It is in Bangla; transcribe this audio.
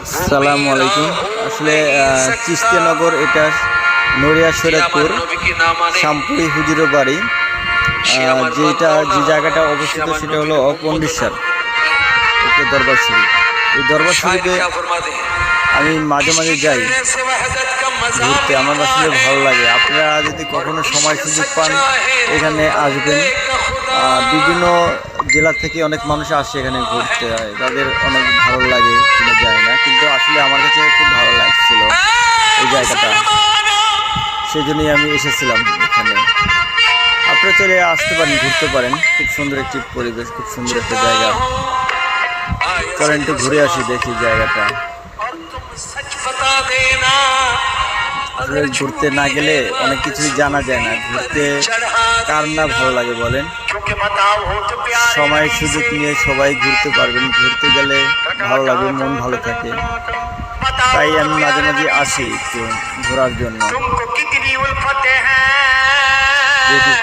আসসালামু আলাইকুম। আসলে চিস্তিয়ানগর, এটা নড়িয়া শরীয়তপুর শামপুরি হুজুরের বাড়ি। যে জায়গাটা অবস্থিত সেটা হলো পন্ডিতসার দরবার শরীফ। এই দরবার শরীফে আমি মাঝে মাঝে যাই ঘুরতে, আমার আসলে ভালো লাগে। আপনারা যদি কখনো সময় সুযোগ পান এখানে আসবেন। বিভিন্ন জেলা থেকে অনেক মানুষ আসে এখানে ঘুরতে, হয় তাদের অনেক ভালো লাগে কিনা যায় না, কিন্তু আসলে আমার কাছে খুব ভালো লাগছিল এই জায়গাটা, সেই জন্যই আমি এসেছিলাম এখানে। আপনারা চলে আসতে পারেন, ঘুরতে পারেন। খুব সুন্দর একটি পরিবেশ, খুব সুন্দর একটা জায়গা। চলেন একটু ঘুরে আসি, দেখি জায়গাটা। ঘুরতে না গেলে অনেক কিছুই জানা যায় না। ঘুরতে কার না ভালো লাগে বলেন? সময় সুযোগ নিয়ে সবাই ঘুরতে পারবেন। ঘুরতে গেলে ভালো লাগে, মন ভালো থাকে। তাই আমি মাঝে মাঝে আসি একটু ঘোরার জন্য। দেখি